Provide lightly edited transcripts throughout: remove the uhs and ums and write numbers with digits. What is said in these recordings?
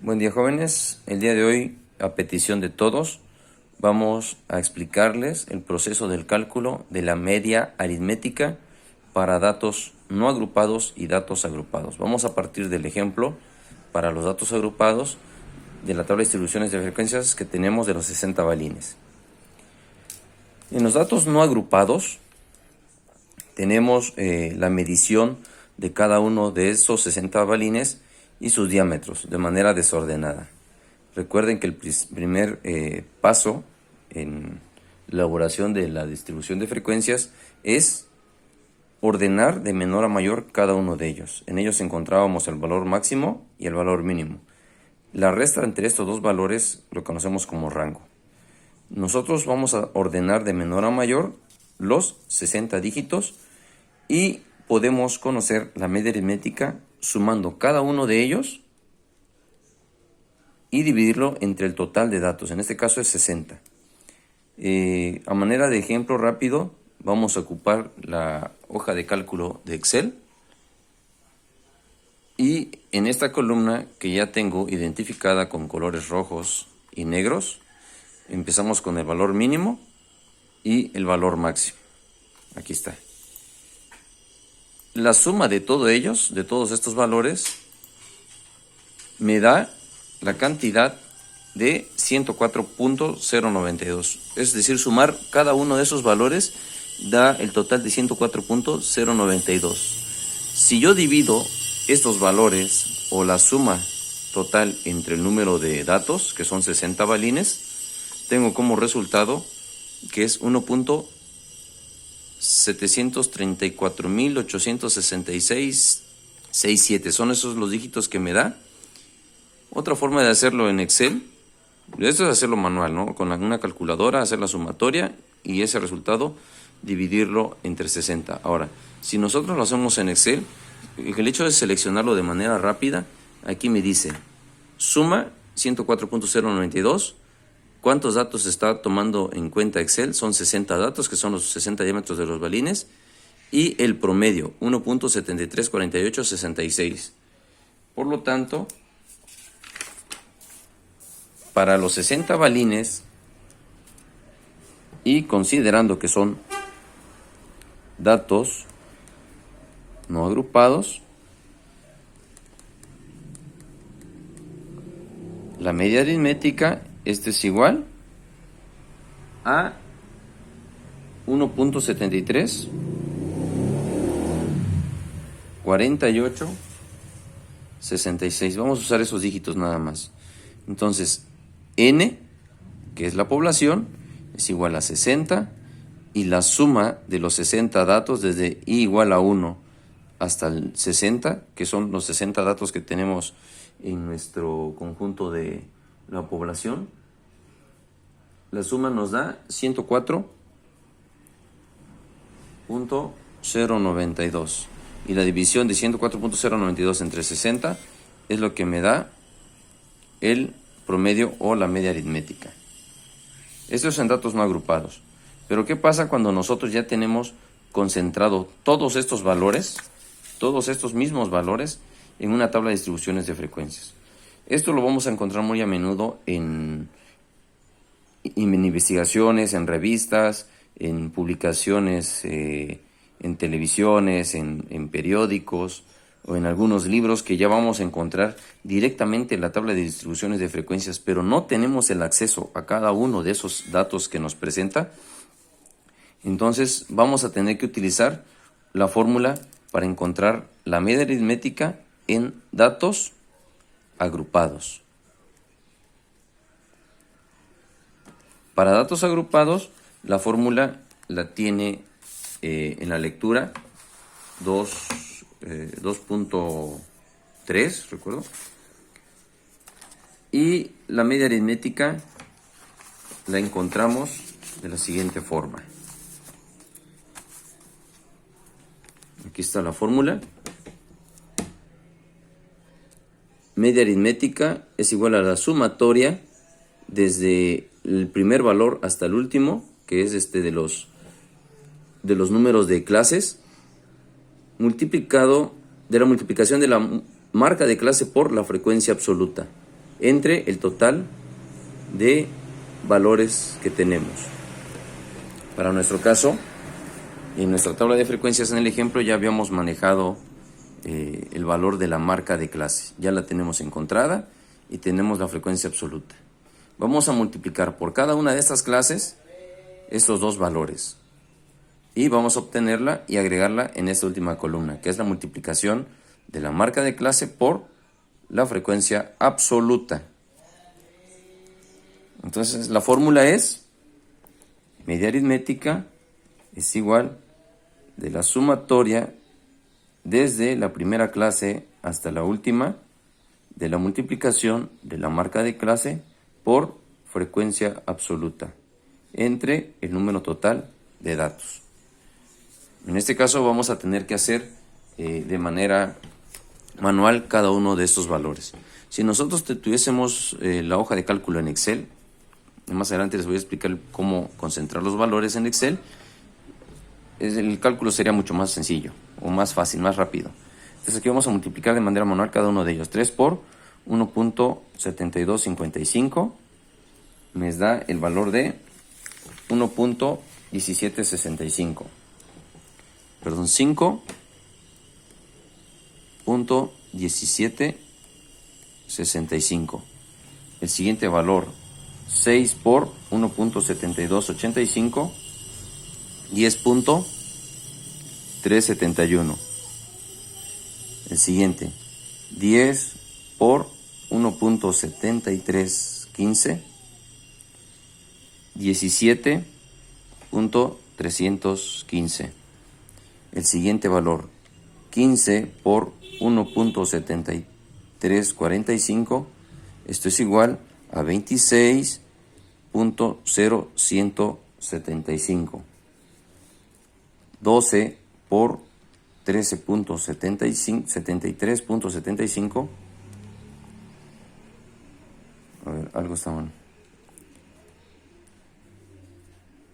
Buen día, jóvenes. El día de hoy, a petición de todos, vamos a explicarles el proceso del cálculo de la media aritmética para datos no agrupados y datos agrupados. Vamos a partir del ejemplo para los datos agrupados de la tabla de distribuciones de frecuencias que tenemos de los 60 balines. En los datos no agrupados tenemos la medición de cada uno de esos 60 balines y sus diámetros de manera desordenada. Recuerden que el primer paso en la elaboración de la distribución de frecuencias es ordenar de menor a mayor cada uno de ellos. En ellos encontrábamos el valor máximo y el valor mínimo. La resta entre estos dos valores lo conocemos como rango. Nosotros vamos a ordenar de menor a mayor los 60 dígitos y podemos conocer la media aritmética sumando cada uno de ellos y dividirlo entre el total de datos. En este caso es 60. A manera de ejemplo rápido, vamos a ocupar la hoja de cálculo de Excel. Y en esta columna que ya tengo identificada con colores rojos y negros, empezamos con el valor mínimo y el valor máximo. Aquí está. La suma de todos ellos, de todos estos valores, me da la cantidad de 104.092. Es decir, sumar cada uno de esos valores da el total de 104.092. Si yo divido estos valores o la suma total entre el número de datos, que son 60 balines, tengo como resultado que es 1.734.866.67. Son esos los dígitos que me da. Otra forma de hacerlo en Excel, esto es hacerlo manual, ¿no? Con una calculadora, hacer la sumatoria y ese resultado dividirlo entre 60. Ahora, si nosotros lo hacemos en Excel, el hecho de seleccionarlo de manera rápida, aquí me dice, suma 104.092. ¿Cuántos datos está tomando en cuenta Excel? Son 60 datos, que son los 60 diámetros de los balines. Y el promedio, 1.734866. Por lo tanto, para los 60 balines, y considerando que son datos no agrupados, la media aritmética es igual a 1.73 48 66. Vamos a usar esos dígitos nada más. Entonces, n, que es la población, es igual a 60 y la suma de los 60 datos desde i igual a 1 hasta el 60, que son los 60 datos que tenemos en nuestro conjunto de la población, la suma nos da 104.092 y la división de 104.092 entre 60 es lo que me da el promedio o la media aritmética. Esto es en datos no agrupados. Pero ¿qué pasa cuando nosotros ya tenemos concentrado todos estos valores, todos estos mismos valores, en una tabla de distribuciones de frecuencias? Esto lo vamos a encontrar muy a menudo en investigaciones, en revistas, en publicaciones, en televisiones, en periódicos o en algunos libros que ya vamos a encontrar directamente en la tabla de distribuciones de frecuencias, pero no tenemos el acceso a cada uno de esos datos que nos presenta. Entonces vamos a tener que utilizar la fórmula para encontrar la media aritmética en datos agrupados. Para datos agrupados, la fórmula la tiene en la lectura 2.3, recuerdo. Y la media aritmética la encontramos de la siguiente forma. Aquí está la fórmula. Media aritmética es igual a la sumatoria desde el primer valor hasta el último, que es de los números de clases, multiplicado de la multiplicación de la marca de clase por la frecuencia absoluta. entre el total de valores que tenemos. Para nuestro caso, en nuestra tabla de frecuencias en el ejemplo ya habíamos manejado el valor de la marca de clase. Ya la tenemos encontrada y tenemos la frecuencia absoluta. Vamos a multiplicar por cada una de estas clases estos dos valores y vamos a obtenerla y agregarla en esta última columna, que es la multiplicación de la marca de clase por la frecuencia absoluta. Entonces la fórmula es: media aritmética es igual de la sumatoria desde la primera clase hasta la última de la multiplicación de la marca de clase por frecuencia absoluta entre el número total de datos. En este caso vamos a tener que hacer de manera manual cada uno de estos valores. Si nosotros tuviésemos la hoja de cálculo en Excel, más adelante les voy a explicar cómo concentrar los valores en Excel, el cálculo sería mucho más sencillo, o más fácil, más rápido. Entonces aquí vamos a multiplicar de manera manual cada uno de ellos. 3 por 1.7255 me da el valor de 1.1765. Perdón, 5.1765. El siguiente valor, 6 por 1.7285, 10.371. El siguiente, 10 por 1.7315, 17.315. El siguiente valor, 15 por 1.7345, esto es igual a 26.0175. 12 por 13.73.75. A ver, algo está mal.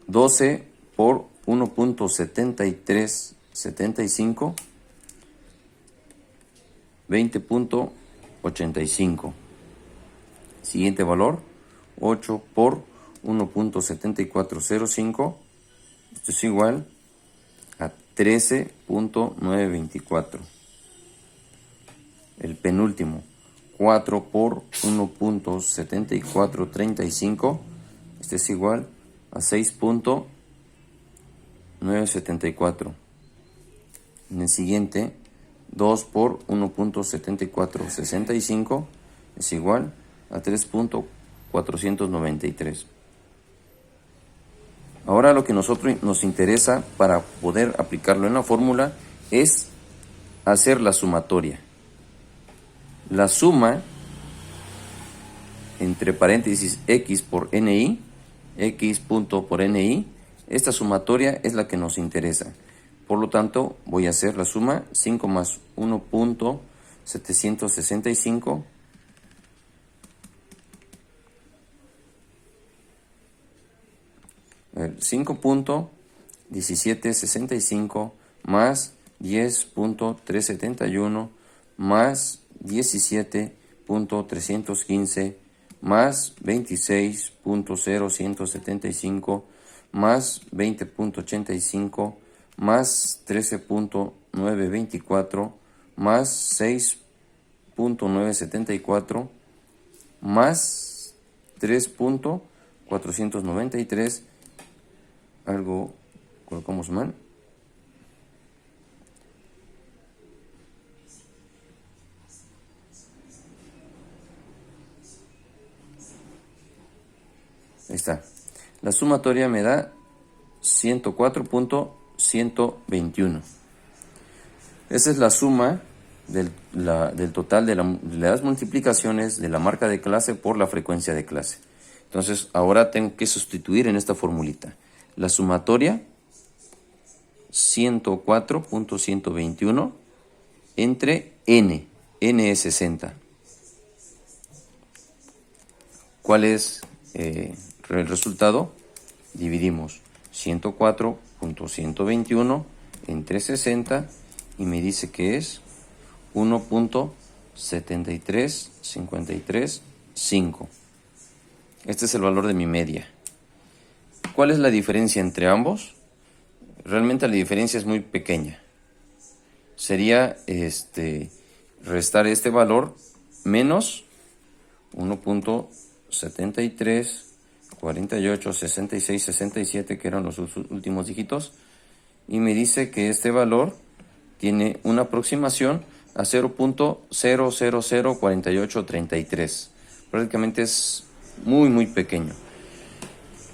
12 por 1.7375. 20.85. Siguiente valor, 8 por 1.7405. Esto es igual a 13.924. El penúltimo, 4 por 1.7435. Este es igual a 6.974. En el siguiente, 2 por 1.7465 es igual a 3.493. Ahora lo que nos interesa para poder aplicarlo en la fórmula es hacer la sumatoria. La suma entre paréntesis x por ni, x punto por ni, esta sumatoria es la que nos interesa. Por lo tanto, voy a hacer la suma 5 más 1.765 5.1765 más 10.371 más 17.315 más 26.0175 más 20.85 más 13.924 más 6.974 más 3.493. Algo colocamos mal. Ahí está. La sumatoria me da 104.121. Esa es la suma del total de las multiplicaciones de la marca de clase por la frecuencia de clase. Entonces, ahora tengo que sustituir en esta formulita. La sumatoria, 104.121 entre n. N es 60. ¿Cuál es el resultado? Dividimos 104.121 entre 60 y me dice que es 1.7353 5. Este es el valor de mi media. ¿Cuál es la diferencia entre ambos? Realmente la diferencia es muy pequeña. Sería restar este valor menos 1.73, 48, 66, 67, que eran los últimos dígitos. Y me dice que este valor tiene una aproximación a 0.0004833. Prácticamente es muy pequeño.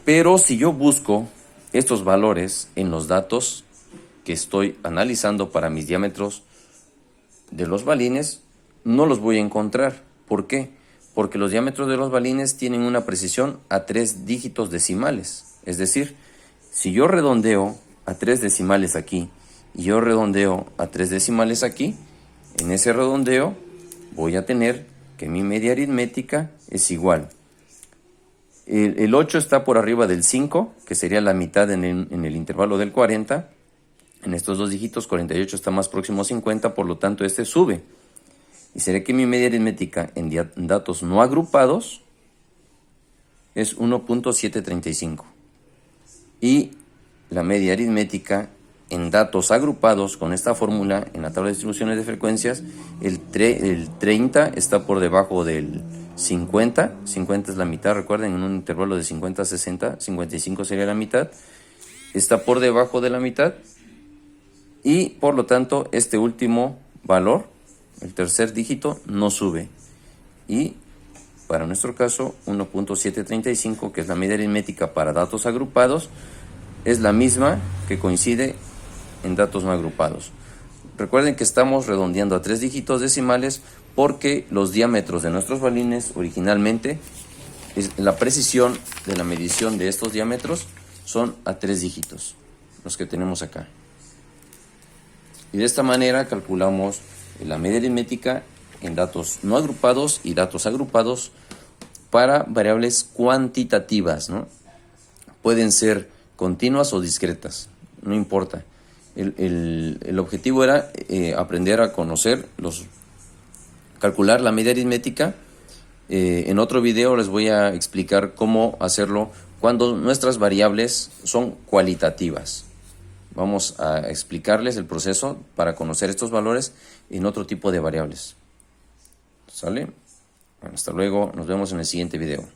Pero si yo busco estos valores en los datos que estoy analizando para mis diámetros de los balines, no los voy a encontrar. ¿Por qué? Porque los diámetros de los balines tienen una precisión a 3 dígitos decimales. Es decir, si yo redondeo a 3 decimales aquí y yo redondeo a 3 decimales aquí, en ese redondeo voy a tener que mi media aritmética es igual. El 8 está por arriba del 5, que sería la mitad en el intervalo del 40. En estos dos dígitos, 48 está más próximo a 50, por lo tanto este sube. Y será que mi media aritmética en datos no agrupados es 1.735. Y la media aritmética en datos agrupados con esta fórmula en la tabla de distribuciones de frecuencias, el 30 está por debajo del 50. 50 es la mitad, recuerden, en un intervalo de 50 a 60, 55 sería la mitad. Está por debajo de la mitad. Y por lo tanto, este último valor, el tercer dígito, no sube. Y para nuestro caso, 1.735, que es la media aritmética para datos agrupados, es la misma que coincide en datos no agrupados. Recuerden que estamos redondeando a 3 dígitos decimales porque los diámetros de nuestros balines originalmente, la precisión de la medición de estos diámetros son a 3 dígitos, los que tenemos acá. Y de esta manera calculamos la media aritmética en datos no agrupados y datos agrupados para variables cuantitativas, ¿no? Pueden ser continuas o discretas, no importa. El objetivo era aprender a conocer, calcular la media aritmética. En otro video les voy a explicar cómo hacerlo cuando nuestras variables son cualitativas. Vamos a explicarles el proceso para conocer estos valores en otro tipo de variables. ¿Sale? Bueno, hasta luego, nos vemos en el siguiente video.